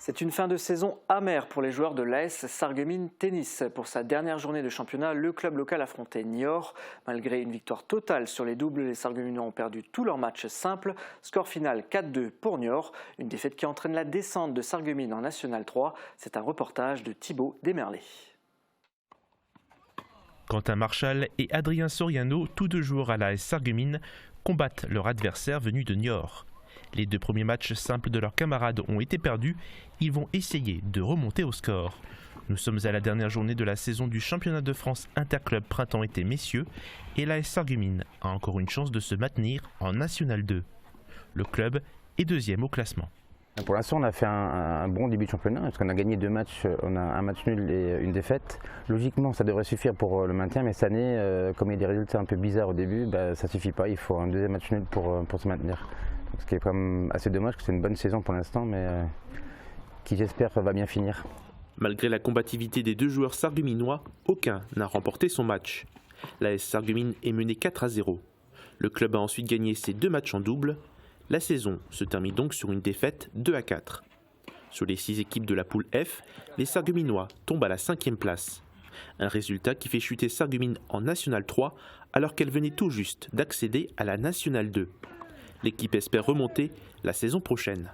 C'est une fin de saison amère pour les joueurs de l'AS Sarreguemines Tennis. Pour sa dernière journée de championnat, le club local affrontait Niort. Malgré une victoire totale sur les doubles, les Sarregueminois ont perdu tous leurs matchs simples. Score final 4-2 pour Niort. Une défaite qui entraîne la descente de Sarreguemines en National 3. C'est un reportage de Thibaut Desmerlet. Quentin Marchal et Adrien Soriano, tous deux joueurs à l'AS Sarreguemines, combattent leur adversaire venu de Niort. Les deux premiers matchs simples de leurs camarades ont été perdus. Ils vont essayer de remonter au score. Nous sommes à la dernière journée de la saison du championnat de France Interclub Printemps-Été Messieurs et l'AS Sarreguemines a encore une chance de se maintenir en National 2. Le club est deuxième au classement. Pour l'instant, on a fait un bon début de championnat parce qu'on a gagné 2 matchs, on a un match nul et une défaite. Logiquement, ça devrait suffire pour le maintien, mais cette année, comme il y a des résultats un peu bizarres au début, ça ne suffit pas. Il faut un deuxième match nul pour se maintenir. Ce qui est quand même assez dommage, parce que c'est une bonne saison pour l'instant, mais qui j'espère va bien finir. Malgré la combativité des deux joueurs sarregueminois, aucun n'a remporté son match. L'AS Sarreguemines est menée 4-0. Le club a ensuite gagné ses 2 matchs en double. La saison se termine donc sur une défaite 2-4. Sur les 6 équipes de la poule F, les Sarregueminois tombent à la 5e place. Un résultat qui fait chuter Sarreguemines en National 3 alors qu'elle venait tout juste d'accéder à la National 2. L'équipe espère remonter la saison prochaine.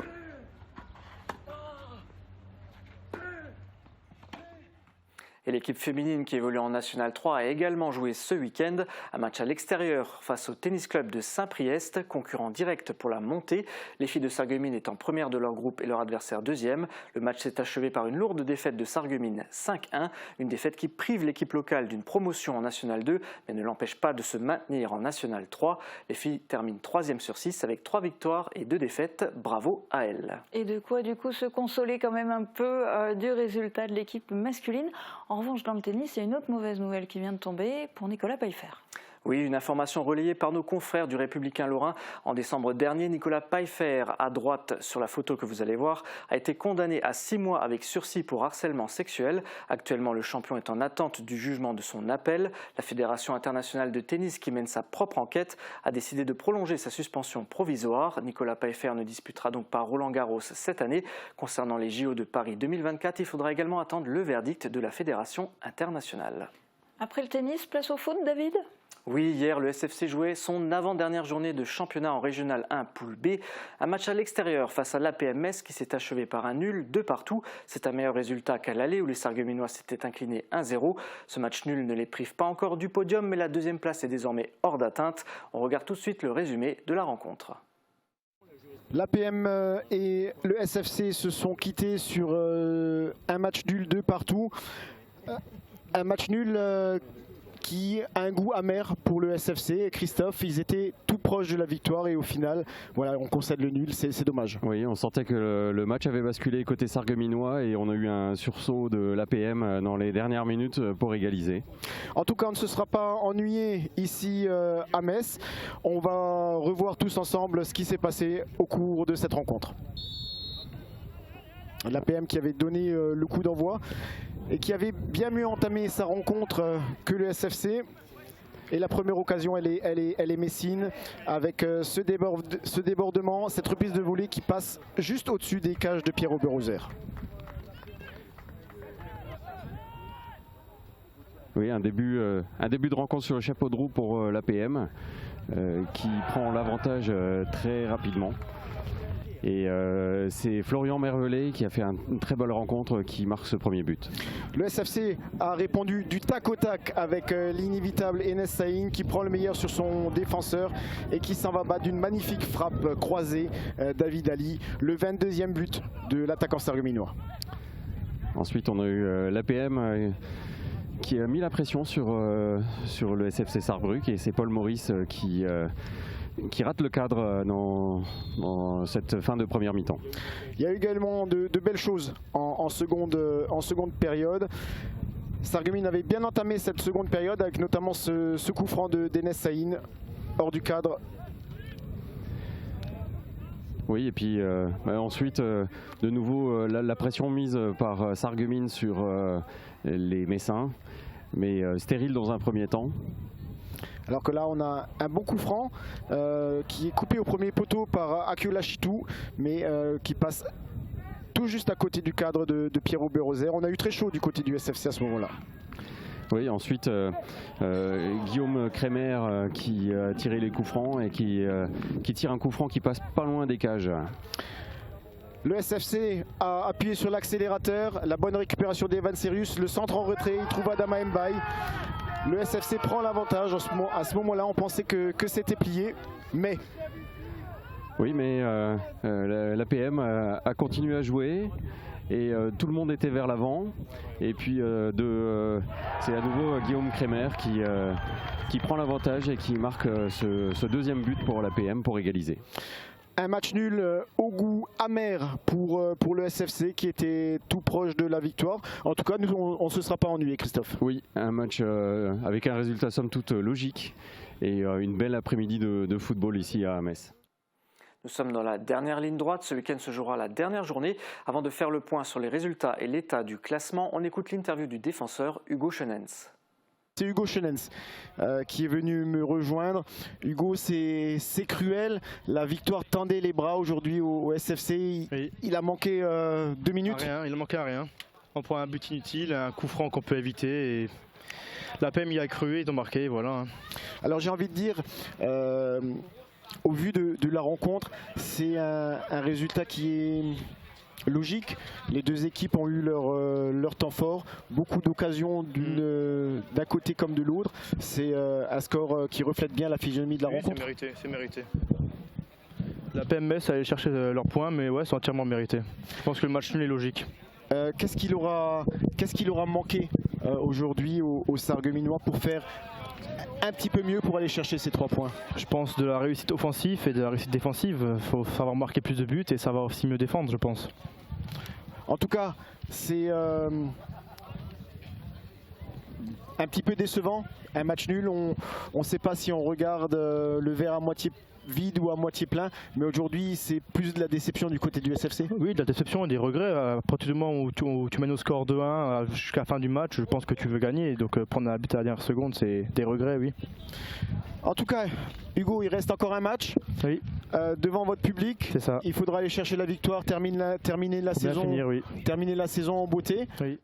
Et l'équipe féminine qui évolue en National 3 a également joué ce week-end un match à l'extérieur face au tennis club de Saint-Priest, concurrent direct pour la montée. Les filles de Sarreguemines étant premières de leur groupe et leur adversaire deuxième. Le match s'est achevé par une lourde défaite de Sarreguemines 5-1, une défaite qui prive l'équipe locale d'une promotion en National 2 mais ne l'empêche pas de se maintenir en National 3. Les filles terminent 3e sur 6 avec 3 victoires et 2 défaites. Bravo à elles. Et de quoi du coup se consoler quand même un peu du résultat de l'équipe masculine. En revanche, dans le tennis, il y a une autre mauvaise nouvelle qui vient de tomber pour Nicolas Payfer. Oui, une information relayée par nos confrères du Républicain Lorrain. En décembre dernier, Nicolas Payfer, à droite sur la photo que vous allez voir, a été condamné à 6 mois avec sursis pour harcèlement sexuel. Actuellement, le champion est en attente du jugement de son appel. La Fédération internationale de tennis, qui mène sa propre enquête, a décidé de prolonger sa suspension provisoire. Nicolas Payfer ne disputera donc pas Roland-Garros cette année. Concernant les JO de Paris 2024, il faudra également attendre le verdict de la Fédération internationale. Après le tennis, place au foot, David ? Oui, hier, le SFC jouait son avant-dernière journée de championnat en Régional 1 Poule B. Un match à l'extérieur face à l'APM Metz qui s'est achevé par un nul 2 partout. C'est un meilleur résultat qu'à l'aller où les Sarregueminois s'étaient inclinés 1-0. Ce match nul ne les prive pas encore du podium, mais la 2e place est désormais hors d'atteinte. On regarde tout de suite le résumé de la rencontre. L'APM et le SFC se sont quittés sur un match nul 2 partout. Un match nul qui a un goût amer pour le SFC. Christophe, ils étaient tout proches de la victoire et au final, voilà, on concède le nul, c'est dommage. Oui, on sentait que le match avait basculé côté sarregueminois et on a eu un sursaut de l'APM dans les dernières minutes pour égaliser. En tout cas, on ne se sera pas ennuyé ici à Metz. On va revoir tous ensemble ce qui s'est passé au cours de cette rencontre. L'APM qui avait donné le coup d'envoi et qui avait bien mieux entamé sa rencontre que le SFC. Et la première occasion, elle est messine avec ce débordement, cette reprise de volée qui passe juste au-dessus des cages de Pierre Oberhauser. Oui, un début de rencontre sur le chapeau de roue pour l'APM qui prend l'avantage très rapidement. Et c'est Florian Mervelet qui a fait une très belle rencontre qui marque ce premier but. Le SFC a répondu du tac au tac avec l'inévitable Enes Saïn qui prend le meilleur sur son défenseur et qui s'en va battre d'une magnifique frappe croisée David Ali, le 22e but de l'attaquant sarregueminois. Ensuite on a eu l'APM qui a mis la pression sur le SFC Sarrebruck et c'est Paul Maurice qui rate le cadre dans cette fin de première mi-temps. Il y a également de belles choses en seconde période. Sarreguemines avait bien entamé cette seconde période avec notamment ce coup franc d'Enes Saïn hors du cadre. Oui, et puis ensuite, de nouveau, la pression mise par Sarreguemines sur les Messins, mais stérile dans un premier temps. Alors que là on a un bon coup franc qui est coupé au premier poteau par Akiola Chitou, mais qui passe tout juste à côté du cadre de Pierrot Berozer. On a eu très chaud du côté du SFC à ce moment-là. Oui, ensuite Guillaume Crémer qui a tiré les coups francs et qui tire un coup franc qui passe pas loin des cages. Le SFC a appuyé sur l'accélérateur, la bonne récupération d'Evan Serius, le centre en retrait, il trouve Adama Mbaye. Le SFC prend l'avantage. À ce moment-là, on pensait que c'était plié, mais... Oui, mais l'APM a continué à jouer. Et tout le monde était vers l'avant. Et puis c'est à nouveau Guillaume Crémer qui prend l'avantage et qui marque ce deuxième but pour l'APM pour égaliser. Un match nul au goût amer pour le SFC qui était tout proche de la victoire. En tout cas, nous, on ne se sera pas ennuyé, Christophe. Oui, un match avec un résultat somme toute logique et une belle après-midi de football ici à Metz. Nous sommes dans la dernière ligne droite. Ce week-end se jouera la dernière journée. Avant de faire le point sur les résultats et l'état du classement, on écoute l'interview du défenseur Hugo Chenens. C'est Hugo Chenens qui est venu me rejoindre. Hugo, c'est cruel. La victoire tendait les bras aujourd'hui au SFC. Oui. Il a manqué 2 minutes. Il a manqué à rien. On prend un but inutile, un coup franc qu'on peut éviter. Et la PM y a cru et ils ont marqué. Voilà. Alors j'ai envie de dire, au vu de la rencontre, c'est un résultat qui est logique. Les deux équipes ont eu leur temps fort, beaucoup d'occasions d'un côté comme de l'autre. C'est un score qui reflète bien la physionomie de la rencontre. C'est mérité. La PMS allait chercher leurs points, mais ouais, c'est entièrement mérité. Je pense que le match nul est logique. Qu'est-ce qu'il aura manqué aujourd'hui aux Sarregueminois pour faire un petit peu mieux pour aller chercher ces 3 points? Je pense de la réussite offensive et de la réussite défensive. Il faut savoir marquer plus de buts et savoir aussi mieux défendre, je pense. En tout cas, c'est un petit peu décevant, un match nul. On ne sait pas si on regarde le verre à moitié vide ou à moitié plein, mais aujourd'hui c'est plus de la déception du côté du SFC. Oui, de la déception et des regrets. À partir du moment où tu mènes au score 2-1 jusqu'à la fin du match, je pense que tu veux gagner. Donc prendre un but à la dernière seconde, c'est des regrets, oui. En tout cas, Hugo, il reste encore un match oui. Devant votre public. C'est ça. Il faudra aller chercher la victoire, terminer la saison en beauté. Oui.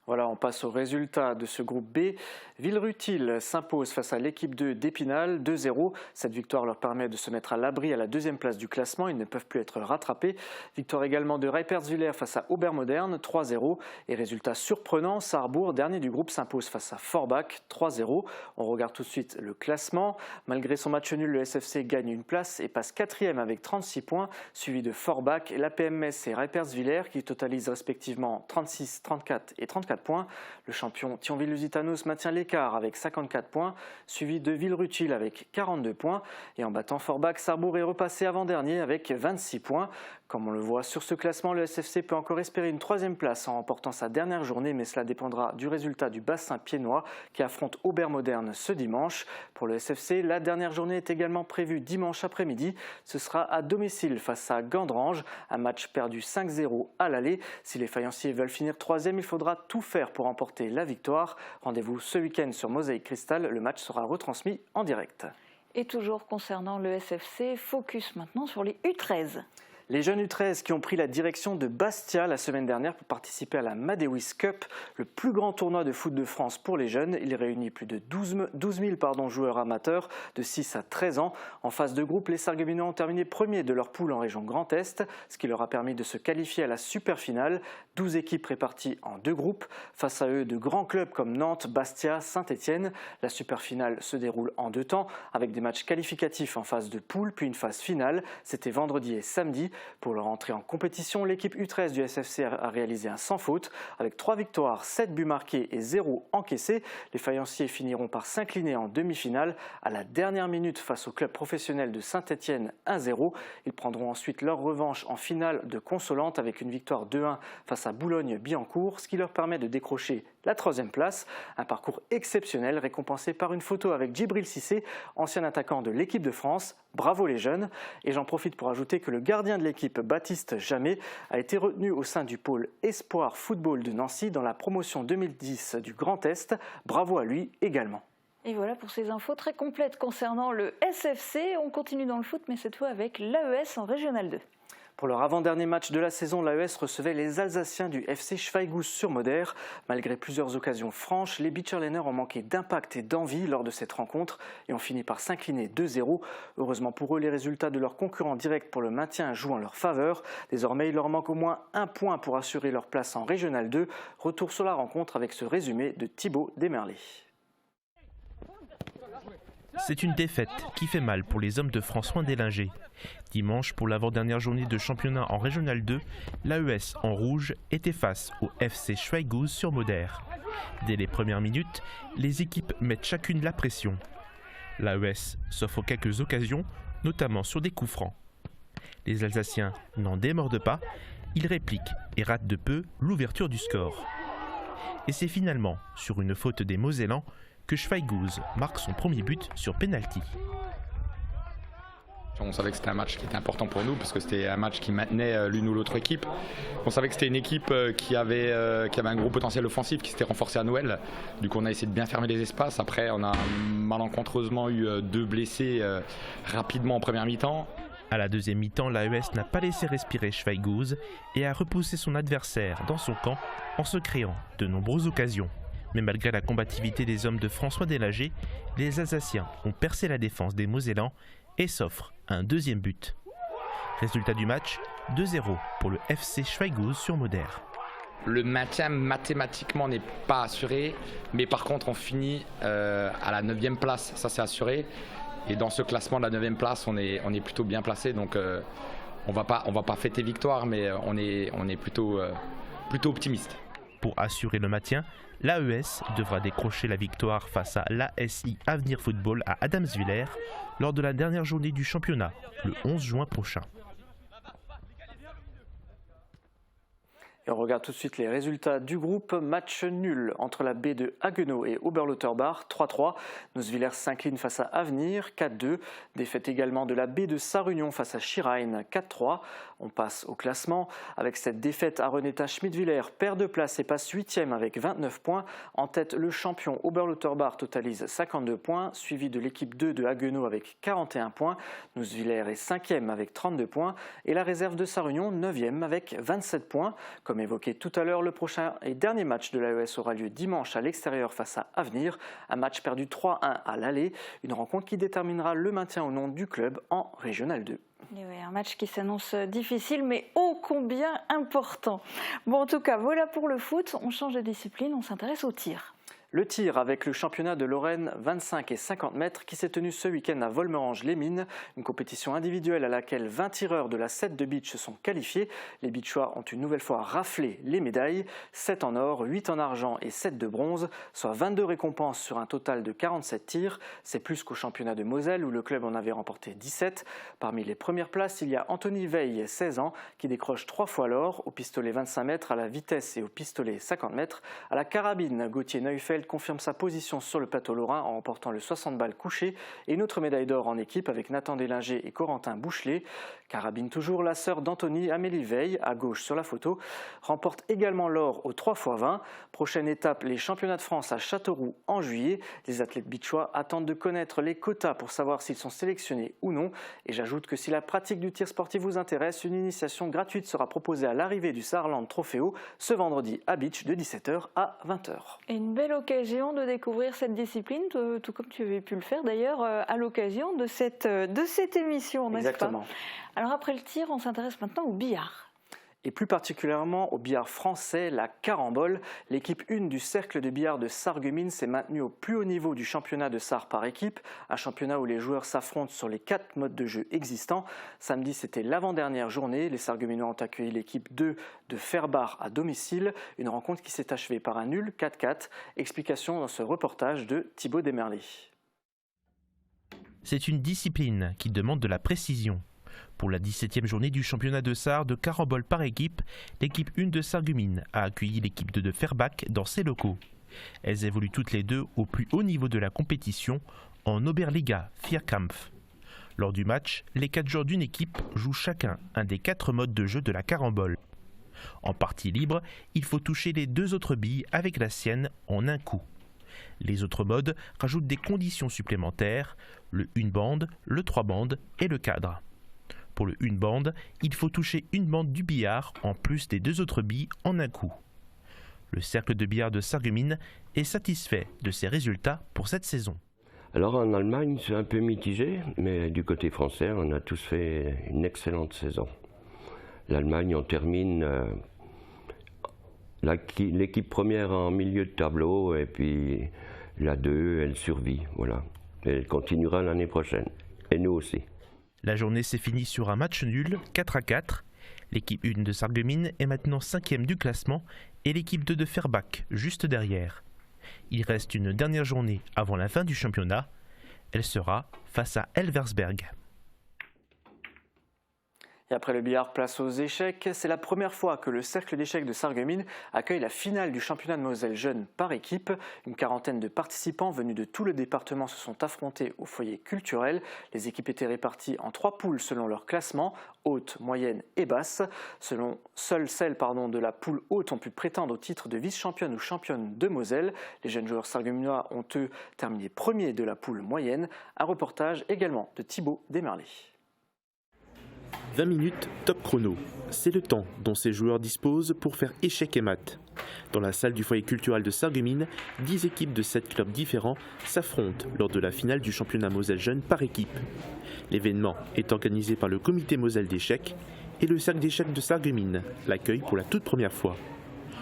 Voilà, on passe au résultat de ce groupe B. Villerutil s'impose face à l'équipe 2 d'Épinal, 2-0. Cette victoire leur permet de se mettre à l'abri à la 2e place du classement. Ils ne peuvent plus être rattrapés. Victoire également de Reiperswiller face à Obermodern, 3-0. Et résultat surprenant, Sarrebourg, dernier du groupe, s'impose face à Forbach, 3-0. On regarde tout de suite le classement. Malgré son match nul, le SFC gagne une place et passe 4e avec 36 points, suivi de Forbach, l'APM Metz et Reiperswiller qui totalisent respectivement 36, 34 et 34 points. Le champion Thionville-Lusitanos maintient l'écart avec 54 points, suivi de Villerutil avec 42 points. Et en battant Forbach, Sarrebourg est repassé avant-dernier avec 26 points. Comme on le voit sur ce classement, le SFC peut encore espérer une 3e place en remportant sa dernière journée, mais cela dépendra du résultat du bassin piénois qui affronte Obermodern ce dimanche. Pour le SFC, la dernière journée est également prévue dimanche après-midi. Ce sera à domicile face à Gandrange, un match perdu 5-0 à l'aller. Si les faïenciers veulent finir 3e, il faudra tout faire pour remporter la victoire. Rendez-vous ce week-end sur Mosaïque Cristal, le match sera retransmis en direct. Et toujours concernant le SFC, focus maintenant sur les U13. Les jeunes U13 qui ont pris la direction de Bastia la semaine dernière pour participer à la Madewis Cup, le plus grand tournoi de foot de France pour les jeunes. Il réunit plus de 12 000 joueurs amateurs de 6 à 13 ans. En phase de groupe, les Sarregueminois ont terminé premiers de leur poule en région Grand Est, ce qui leur a permis de se qualifier à la super finale. 12 équipes réparties en 2 groupes. Face à eux, de grands clubs comme Nantes, Bastia, Saint-Étienne. La super finale se déroule en 2 temps, avec des matchs qualificatifs en phase de poule, puis une phase finale. C'était vendredi et samedi. Pour leur entrée en compétition, l'équipe U13 du SFC a réalisé un sans faute. Avec 3 victoires, 7 buts marqués et 0 encaissés, les faïenciers finiront par s'incliner en demi-finale à la dernière minute face au club professionnel de Saint-Étienne 1-0. Ils prendront ensuite leur revanche en finale de consolante avec une victoire 2-1 face à Boulogne-Billancourt, ce qui leur permet de décrocher la 3e place. Un parcours exceptionnel récompensé par une photo avec Djibril Cissé, ancien attaquant de l'équipe de France. Bravo les jeunes. Et j'en profite pour ajouter que le gardien de l'équipe, Baptiste Jamet, a été retenu au sein du pôle Espoir Football de Nancy dans la promotion 2010 du Grand Est. Bravo à lui également. Et voilà pour ces infos très complètes concernant le SFC. On continue dans le foot, mais cette fois avec l'AES en Régional 2. Pour leur avant-dernier match de la saison, l'AES recevait les Alsaciens du FC Schweighouse-sur-Moder. Malgré plusieurs occasions franches, les Beacherlaner ont manqué d'impact et d'envie lors de cette rencontre et ont fini par s'incliner 2-0. Heureusement pour eux, les résultats de leurs concurrents directs pour le maintien jouent en leur faveur. Désormais, il leur manque au moins un point pour assurer leur place en Régional 2. Retour sur la rencontre avec ce résumé de Thibaut Desmerlet. C'est une défaite qui fait mal pour les hommes de François Deslinger. Dimanche, pour l'avant-dernière journée de championnat en Régional 2, l'AES en rouge était face au FC Schweighouse-sur-Moder. Dès les premières minutes, les équipes mettent chacune la pression. L'AES s'offre quelques occasions, notamment sur des coups francs. Les Alsaciens n'en démordent pas, ils répliquent et ratent de peu l'ouverture du score. Et c'est finalement sur une faute des Mosellans que Schweighouse marque son premier but sur penalty. On savait que c'était un match qui était important pour nous parce que c'était un match qui maintenait l'une ou l'autre équipe. On savait que c'était une équipe qui avait un gros potentiel offensif, qui s'était renforcée à Noël. Du coup, on a essayé de bien fermer les espaces. Après, on a malencontreusement eu 2 blessés rapidement en première mi-temps. À la deuxième mi-temps, l'AES n'a pas laissé respirer Schweighouse et a repoussé son adversaire dans son camp en se créant de nombreuses occasions. Mais malgré la combativité des hommes de François Deslinger, les Alsaciens ont percé la défense des Mosellans et s'offrent un deuxième but. Résultat du match, 2-0 pour le FC Schweighouse-sur-Moder. Le maintien mathématiquement n'est pas assuré, mais par contre on finit à la 9e place, ça c'est assuré. Et dans ce classement de la 9e place, on est plutôt bien placé, donc on va pas fêter victoire, mais on est plutôt optimiste. Pour assurer le maintien, l'AES devra décrocher la victoire face à l'ASI Avenir Football à Adamswiller lors de la dernière journée du championnat, le 11 juin prochain. Et on regarde tout de suite les résultats du groupe. Match nul entre la B de Haguenau et Oberlotterbach, 3-3. Neuswiller s'incline face à Avenir, 4-2. Défaite également de la B de Sarre-Union face à Schirhein, 4-3. On passe au classement. Avec cette défaite, Arenetta-Schmidwiller perd de place et passe 8e avec 29 points. En tête, le champion Oberlotterbach totalise 52 points, suivi de l'équipe 2 de Haguenau avec 41 points. Neuswiller est 5e avec 32 points et la réserve de Sarre-Union 9e avec 27 points. Comme évoqué tout à l'heure, le prochain et dernier match de l'AES aura lieu dimanche à l'extérieur face à Avenir. Un match perdu 3-1 à l'aller, une rencontre qui déterminera le maintien au nom du club en Régional 2. Et oui, un match qui s'annonce difficile mais ô combien important. Bon, en tout cas, voilà pour le foot. On change de discipline, on s'intéresse au tir. Le tir avec le championnat de Lorraine 25 et 50 mètres qui s'est tenu ce week-end à Volmerange-les-Mines. Une compétition individuelle à laquelle 20 tireurs de la 7 de beach se sont qualifiés. Les beachois ont une nouvelle fois raflé les médailles. 7 en or, 8 en argent et 7 de bronze, soit 22 récompenses sur un total de 47 tirs. C'est plus qu'au championnat de Moselle où le club en avait remporté 17. Parmi les premières places, il y a Anthony Veil, 16 ans, qui décroche 3 fois l'or au pistolet 25 mètres, à la vitesse et au pistolet 50 mètres. À la carabine, Gauthier Neufeld confirme sa position sur le plateau lorrain en remportant le 60 balles couché et une autre médaille d'or en équipe avec Nathan Deslinger et Corentin Bouchelet. Carabine toujours, la sœur d'Anthony, Amélie Veil, à gauche sur la photo, remporte également l'or au 3x20. Prochaine étape, les championnats de France à Châteauroux en juillet. Les athlètes beachois attendent de connaître les quotas pour savoir s'ils sont sélectionnés ou non. Et j'ajoute que si la pratique du tir sportif vous intéresse, une initiation gratuite sera proposée à l'arrivée du Saarland Trofeo ce vendredi à Beach de 17h à 20h. Et une belle occasion de découvrir cette discipline, tout comme tu avais pu le faire d'ailleurs à l'occasion de cette émission, n'est-ce pas ? Exactement. Alors après le tir, on s'intéresse maintenant au billard. Et plus particulièrement au billard français, la carambole. L'équipe 1 du cercle de billard de Sarreguemines s'est maintenue au plus haut niveau du championnat de Sarre par équipe, un championnat où les joueurs s'affrontent sur les 4 modes de jeu existants. Samedi, c'était l'avant-dernière journée. Les Sarregueminois ont accueilli l'équipe 2 de Ferbach à domicile, une rencontre qui s'est achevée par un nul 4-4. Explication dans ce reportage de Thibaut Desmerlet. C'est une discipline qui demande de la précision. Pour la 17e journée du championnat de Sarre de carambole par équipe, l'équipe 1 de Sarreguemines a accueilli l'équipe 2 de Ferbach dans ses locaux. Elles évoluent toutes les deux au plus haut niveau de la compétition, en Oberliga Vierkampf. Lors du match, les 4 joueurs d'une équipe jouent chacun un des 4 modes de jeu de la carambole. En partie libre, il faut toucher les 2 autres billes avec la sienne en un coup. Les autres modes rajoutent des conditions supplémentaires, le 1 bande, le 3 bandes et le cadre. Pour le une bande, il faut toucher une bande du billard en plus des 2 autres billes en un coup. Le cercle de billard de Sarreguemines est satisfait de ses résultats pour cette saison. Alors en Allemagne, c'est un peu mitigé, mais du côté français, on a tous fait une excellente saison. L'Allemagne, on termine l'équipe première en milieu de tableau, et puis la 2, elle survit, voilà. Elle continuera l'année prochaine, et nous aussi. La journée s'est finie sur un match nul, 4-4. L'équipe 1 de Sarreguemines est maintenant 5e du classement et l'équipe 2 de Ferbach juste derrière. Il reste une dernière journée avant la fin du championnat. Elle sera face à Elversberg. Et après le billard, place aux échecs. C'est la première fois que le cercle d'échecs de Sarreguemines accueille la finale du championnat de Moselle jeune par équipe. Une quarantaine de participants venus de tout le département se sont affrontés au foyer culturel. Les équipes étaient réparties en 3 poules selon leur classement, haute, moyenne et basse. Seules celles de la poule haute ont pu prétendre au titre de vice-championne ou championne de Moselle. Les jeunes joueurs sarregueminois ont eux terminé premiers de la poule moyenne. Un reportage également de Thibaut Desmerlet. 20 minutes top chrono. C'est le temps dont ces joueurs disposent pour faire échec et mat. Dans la salle du foyer culturel de Sarreguemines, 10 équipes de 7 clubs différents s'affrontent lors de la finale du championnat Moselle jeune par équipe. L'événement est organisé par le comité Moselle d'échecs et le cercle d'échecs de Sarreguemines l'accueille pour la toute première fois.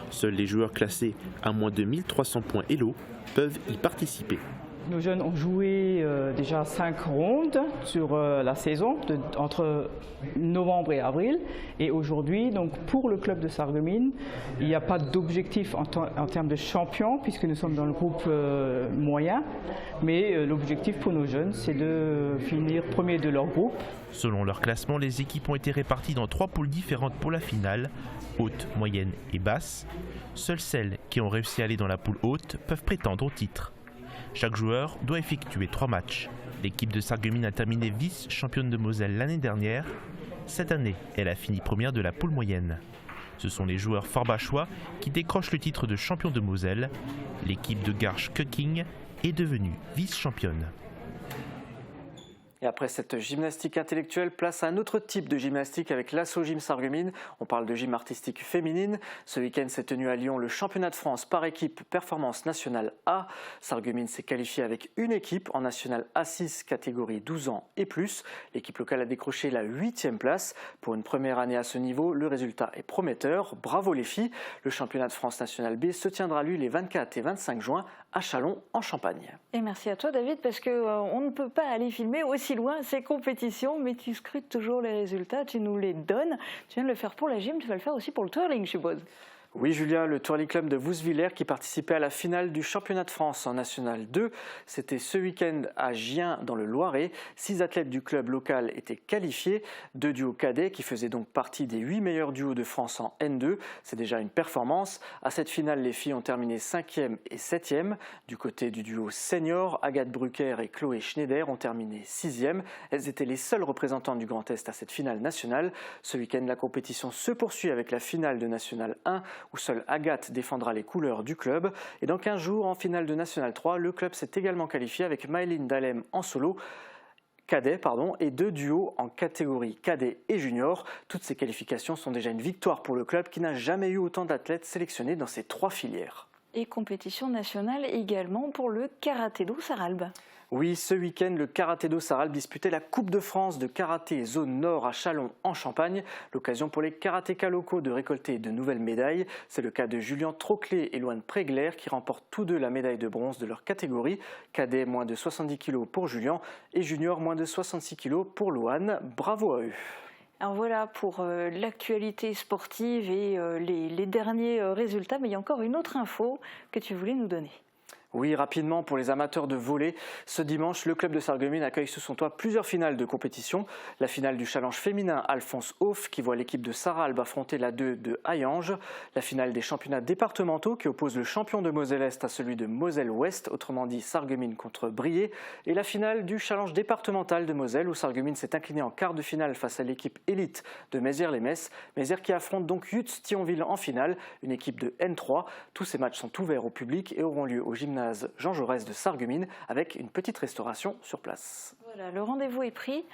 Seuls les joueurs classés à moins de 1300 points Elo peuvent y participer. Nos jeunes ont joué déjà 5 rondes sur la saison entre novembre et avril. Et aujourd'hui, donc pour le club de Sarreguemines, il n'y a pas d'objectif en termes de champion puisque nous sommes dans le groupe moyen. Mais l'objectif pour nos jeunes, c'est de finir premier de leur groupe. Selon leur classement, les équipes ont été réparties dans 3 poules différentes pour la finale, haute, moyenne et basse. Seules celles qui ont réussi à aller dans la poule haute peuvent prétendre au titre. Chaque joueur doit effectuer 3 matchs. L'équipe de Sarreguemines a terminé vice-championne de Moselle l'année dernière. Cette année, elle a fini première de la poule moyenne. Ce sont les joueurs forbachois qui décrochent le titre de champion de Moselle. L'équipe de Garches-Köcking est devenue vice-championne. Et après cette gymnastique intellectuelle, place à un autre type de gymnastique avec l'Asso Gym Sarreguemines. On parle de gym artistique féminine. Ce week-end s'est tenu à Lyon le championnat de France par équipe Performance Nationale A. Sarreguemines s'est qualifié avec une équipe en Nationale A6 catégorie 12 ans et plus. L'équipe locale a décroché la 8e place. Pour une première année à ce niveau, le résultat est prometteur. Bravo les filles. Le championnat de France Nationale B se tiendra lui les 24 et 25 juin à Châlons en Champagne. Et merci à toi David parce qu'on ne peut pas aller filmer aussi loin ces compétitions, mais tu scrutes toujours les résultats, tu nous les donnes. Tu viens de le faire pour la gym, tu vas le faire aussi pour le twirling, je suppose. Oui Julia, le Twirling Club de Vousvillers qui participait à la finale du championnat de France en National 2. C'était ce week-end à Gien dans le Loiret. 6 athlètes du club local étaient qualifiés. 2 duos cadets qui faisaient donc partie des 8 meilleurs duos de France en N2. C'est déjà une performance. À cette finale, les filles ont terminé 5e et 7e. Du côté du duo senior, Agathe Brucker et Chloé Schneider ont terminé 6e. Elles étaient les seules représentantes du Grand Est à cette finale nationale. Ce week-end, la compétition se poursuit avec la finale de National 1 où seule Agathe défendra les couleurs du club. Et dans 15 jours, en finale de National 3, le club s'est également qualifié avec Maëline Dalem en solo, cadet et 2 duos en catégorie cadet et junior. Toutes ces qualifications sont déjà une victoire pour le club qui n'a jamais eu autant d'athlètes sélectionnés dans ces 3 filières. Et compétition nationale également pour le karaté-do Sarralbe. Oui, ce week-end, le karaté-do Sarralbe disputait la Coupe de France de karaté zone nord à Châlons en Champagne. L'occasion pour les karatékas locaux de récolter de nouvelles médailles. C'est le cas de Julien Troclé et Loane Prégler qui remportent tous deux la médaille de bronze de leur catégorie. Cadet moins de 70 kg pour Julien et junior moins de 66 kg pour Loane. Bravo à eux. Alors voilà pour l'actualité sportive et les derniers résultats. Mais il y a encore une autre info que tu voulais nous donner. Oui, rapidement, pour les amateurs de volley, ce dimanche, le club de Sarreguemines accueille sous son toit plusieurs finales de compétition. La finale du challenge féminin Alphonse Hoff qui voit l'équipe de Sarralbe affronter la 2 de Hayange. La finale des championnats départementaux qui oppose le champion de Moselle-Est à celui de Moselle-Ouest, autrement dit Sarreguemines contre Briey. Et la finale du challenge départemental de Moselle où Sarreguemines s'est incliné en quart de finale face à l'équipe élite de Mézières-les-Messes. Mézières qui affronte donc Yutz Thionville en finale, une équipe de N3. Tous ces matchs sont ouverts au public et auront lieu au gymnase gymnase Jean Jaurès de Sarreguemines avec une petite restauration sur place. Voilà, le rendez-vous est pris.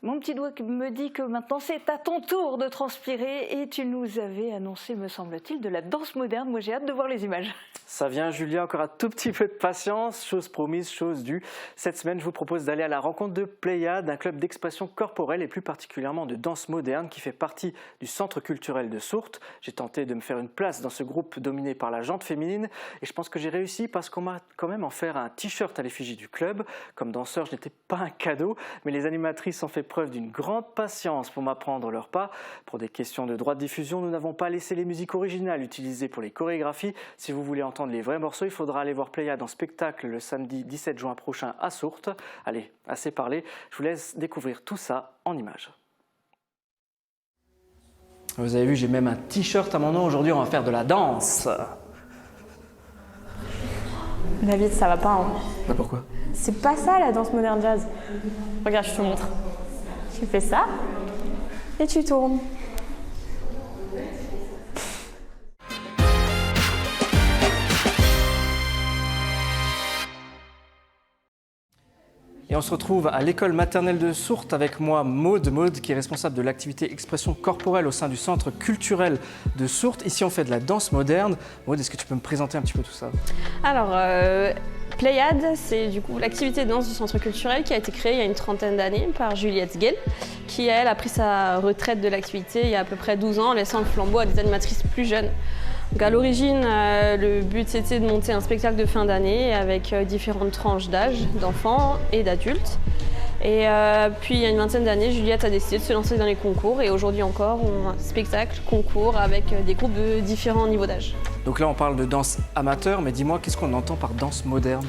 Mon petit doigt me dit que maintenant c'est à ton tour de transpirer et tu nous avais annoncé, me semble-t-il, de la danse moderne. Moi j'ai hâte de voir les images. Ça vient Julia, encore un tout petit peu de patience, chose promise, chose due. Cette semaine je vous propose d'aller à la rencontre de Pléiade, un club d'expression corporelle et plus particulièrement de danse moderne qui fait partie du centre culturel de Sourtes. J'ai tenté de me faire une place dans ce groupe dominé par la jante féminine et je pense que j'ai réussi parce qu'on m'a quand même offert un t-shirt à l'effigie du club. Comme danseur je n'étais pas un cadeau, mais les animatrices ont fait preuve d'une grande patience pour m'apprendre leurs pas. Pour des questions de droit de diffusion, nous n'avons pas laissé les musiques originales utilisées pour les chorégraphies. Si vous voulez entendre les vrais morceaux, il faudra aller voir Pléiade en spectacle le samedi 17 juin prochain à Sourtes. Allez, assez parlé, je vous laisse découvrir tout ça en images. Vous avez vu, j'ai même un t-shirt à mon nom. Aujourd'hui, on va faire de la danse. David, ça va pas, hein. Bah pourquoi? C'est pas ça la danse moderne jazz. Regarde, je te montre. Tu fais ça et tu tournes. Et on se retrouve à l'école maternelle de Sourtes avec moi, Maude, qui est responsable de l'activité expression corporelle au sein du centre culturel de Sourtes. Ici, on fait de la danse moderne. Maude, est-ce que tu peux me présenter un petit peu tout ça? Alors, Pléiade, c'est du coup l'activité de danse du centre culturel qui a été créée il y a une trentaine d'années par Juliette Sguel, qui elle a pris sa retraite de l'activité il y a à peu près 12 ans, laissant le flambeau à des animatrices plus jeunes. Donc à l'origine, le but c'était de monter un spectacle de fin d'année avec différentes tranches d'âge, d'enfants et d'adultes. Et puis il y a une vingtaine d'années, Juliette a décidé de se lancer dans les concours et aujourd'hui encore, on a un spectacle, concours avec des groupes de différents niveaux d'âge. Donc là on parle de danse amateur, mais dis-moi, qu'est-ce qu'on entend par danse moderne?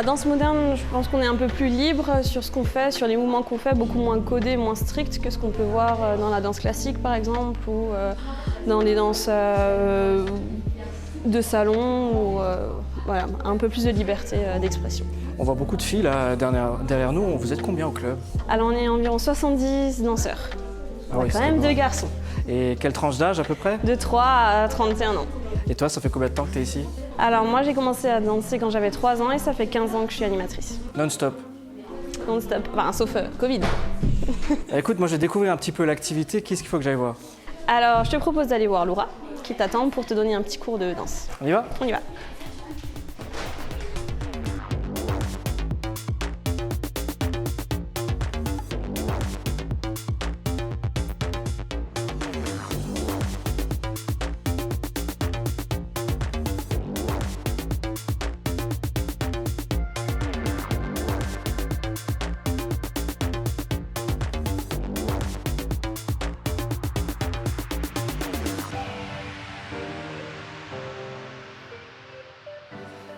Danse moderne, je pense qu'on est un peu plus libre sur ce qu'on fait, sur les mouvements qu'on fait, beaucoup moins codés, moins stricts que ce qu'on peut voir dans la danse classique par exemple, ou dans les danses de salon, ou voilà, un peu plus de liberté d'expression. On voit beaucoup de filles là, derrière nous, vous êtes combien au club? Alors on est environ 70 danseurs, on a quand même 2 garçons. Et quelle tranche d'âge à peu près? De 3 à 31 ans. Et toi, ça fait combien de temps que tu es ici? Alors moi j'ai commencé à danser quand j'avais 3 ans et ça fait 15 ans que je suis animatrice. Non-stop? Non-stop, enfin sauf Covid. Écoute, moi j'ai découvert un petit peu l'activité, qu'est-ce qu'il faut que j'aille voir? Alors je te propose d'aller voir Laura qui t'attend pour te donner un petit cours de danse. On y va? On y va.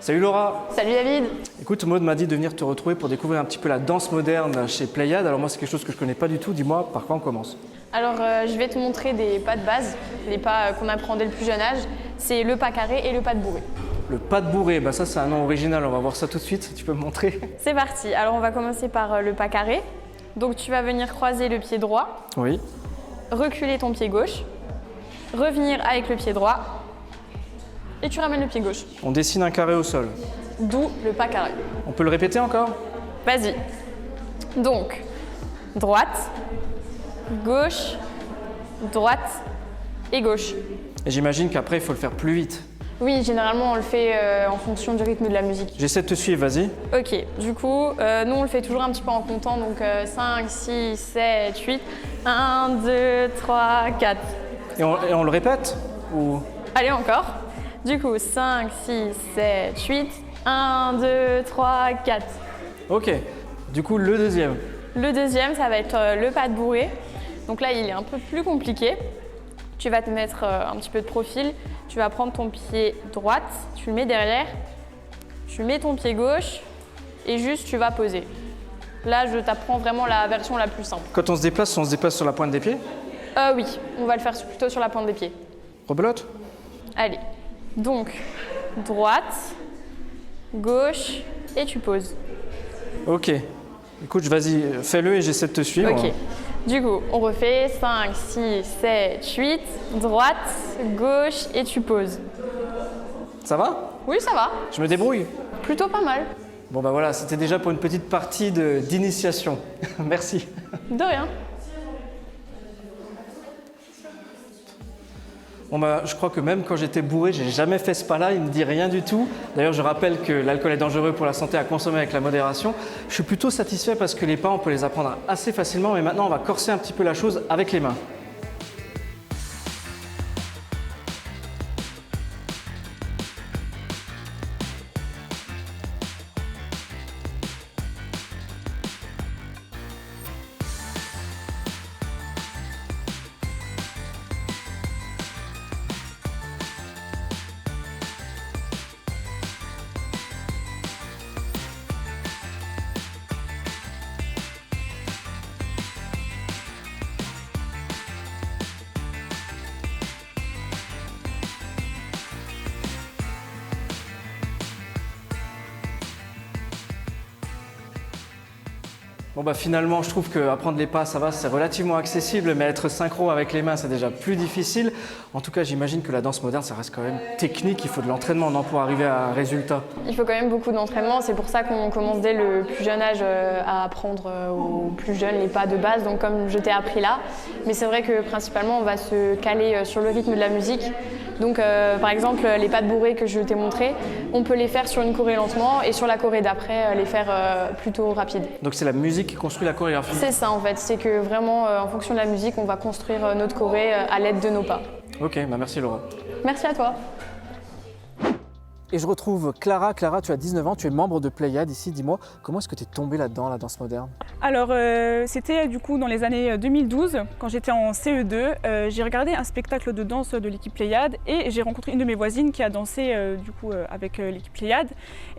Salut Laura. Salut David. Écoute, Maude m'a dit de venir te retrouver pour découvrir un petit peu la danse moderne chez Pléiade. Alors moi c'est quelque chose que je connais pas du tout, dis-moi par quoi on commence? Alors je vais te montrer des pas de base, les pas qu'on apprend dès le plus jeune âge. C'est le pas carré et le pas de bourrée. Le pas de bourrée, bah ça c'est un nom original, on va voir ça tout de suite, tu peux me montrer? C'est parti, alors on va commencer par le pas carré. Donc tu vas venir croiser le pied droit, oui. Reculer ton pied gauche, revenir avec le pied droit et tu ramènes le pied gauche. On dessine un carré au sol. D'où le pas carré. On peut le répéter encore? Vas-y. Donc, droite, gauche, droite et gauche. Et j'imagine qu'après il faut le faire plus vite. Oui, généralement on le fait en fonction du rythme de la musique. J'essaie de te suivre, vas-y. Ok, du coup, nous on le fait toujours un petit peu en comptant, donc 5, 6, 7, 8, 1, 2, 3, 4. Et on le répète ou... Allez encore. Du coup, 5, 6, 7, 8, 1, 2, 3, 4. Ok, du coup le deuxième. Le deuxième, ça va être le pas de bourrée. Donc là, il est un peu plus compliqué. Tu vas te mettre un petit peu de profil. Tu vas prendre ton pied droite, tu le mets derrière. Tu mets ton pied gauche et juste tu vas poser. Là, je t'apprends vraiment la version la plus simple. Quand on se déplace sur la pointe des pieds? Oui, on va le faire plutôt sur la pointe des pieds. Rebelote? Allez. Donc, droite, gauche et tu poses. Ok. Écoute, vas-y, fais-le et j'essaie de te suivre. Ok. Du coup, on refait 5, 6, 7, 8, droite, gauche et tu poses. Ça va? Oui, ça va. Je me débrouille? plutôt pas mal. Bon bah voilà, c'était déjà pour une petite partie d'initiation. Merci. De rien. Bon bah, je crois que même quand j'étais bourré, j'ai jamais fait ce pas-là, il me dit rien du tout. D'ailleurs, je rappelle que l'alcool est dangereux pour la santé à consommer avec la modération. Je suis plutôt satisfait parce que les pas, on peut les apprendre assez facilement, mais maintenant on va corser un petit peu la chose avec les mains. Bon bah finalement, je trouve qu'apprendre les pas, ça va, c'est relativement accessible, mais être synchro avec les mains, c'est déjà plus difficile. En tout cas, j'imagine que la danse moderne, ça reste quand même technique, il faut de l'entraînement non, pour arriver à un résultat. Il faut quand même beaucoup d'entraînement, c'est pour ça qu'on commence dès le plus jeune âge à apprendre aux plus jeunes les pas de base, donc comme je t'ai appris là. Mais c'est vrai que principalement, on va se caler sur le rythme de la musique. Donc par exemple, les pas de bourrée que je t'ai montré, on peut les faire sur une choré lentement et sur la choré d'après, les faire plutôt rapide. Donc c'est la musique qui construit la chorégraphie? C'est ça en fait, c'est que vraiment en fonction de la musique, on va construire notre choré à l'aide de nos pas. Ok, bah merci Laura. Merci à toi. Et je retrouve Clara. Clara, tu as 19 ans, tu es membre de Pléiade ici. Dis-moi, comment est-ce que tu es tombée là-dedans, la danse moderne? Alors, c'était du coup dans les années 2012, quand j'étais en CE2. J'ai regardé un spectacle de danse de l'équipe Pléiade et j'ai rencontré une de mes voisines qui a dansé du coup avec l'équipe Pléiade.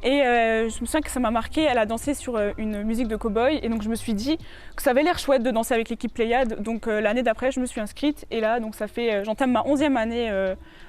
Et je me souviens que ça m'a marqué, elle a dansé sur une musique de cow-boy et donc je me suis dit que ça avait l'air chouette de danser avec l'équipe Pléiade. Donc l'année d'après, je me suis inscrite et là, donc ça fait, j'entame ma 11e année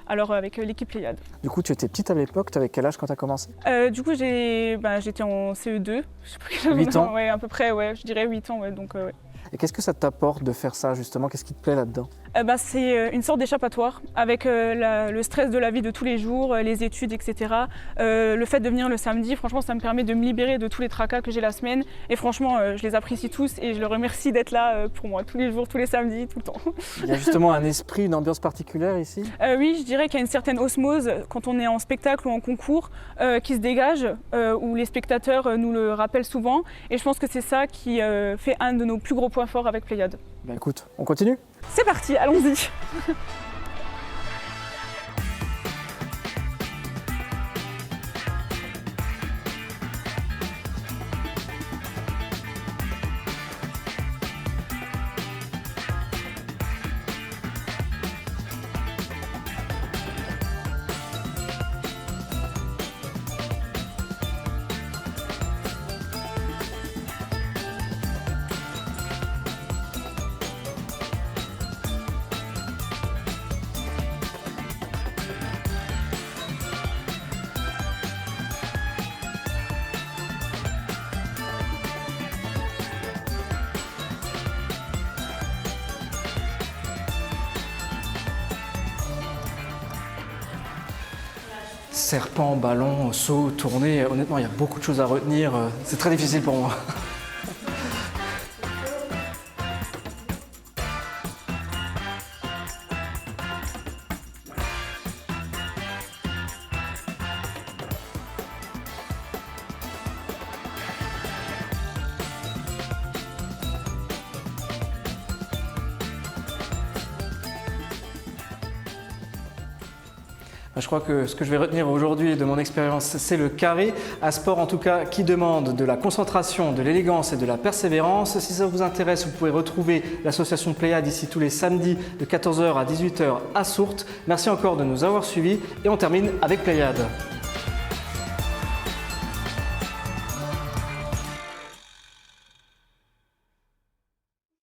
alors avec l'équipe Pléiade. Du coup, tu étais petite à l'époque, tu avais quel âge quand tu as commencé? Du coup, j'étais en CE2, je sais pas quel âge. 8 ans? Ouais, à peu près, ouais, je dirais 8 ans, ouais, donc ouais. Et qu'est-ce que ça t'apporte de faire ça justement? Qu'est-ce qui te plaît là-dedans? C'est une sorte d'échappatoire avec le stress de la vie de tous les jours, les études, etc. Le fait de venir le samedi, franchement, ça me permet de me libérer de tous les tracas que j'ai la semaine. Et franchement, je les apprécie tous et je leur remercie d'être là pour moi tous les jours, tous les samedis, tout le temps. Il y a justement un esprit, une ambiance particulière ici? Oui, je dirais qu'il y a une certaine osmose quand on est en spectacle ou en concours qui se dégage, où les spectateurs nous le rappellent souvent. Et je pense que c'est ça qui fait un de nos plus gros points forts avec Pléiade. Bah écoute, on continue? C'est parti, allons-y. Serpent, ballon, saut, tournée, honnêtement, il y a beaucoup de choses à retenir. C'est très difficile pour moi. Je crois que ce que je vais retenir aujourd'hui de mon expérience, c'est le carré. Un sport en tout cas qui demande de la concentration, de l'élégance et de la persévérance. Si ça vous intéresse, vous pouvez retrouver l'association Pléiade ici tous les samedis de 14h à 18h à Sourtes. Merci encore de nous avoir suivis et on termine avec Pléiade.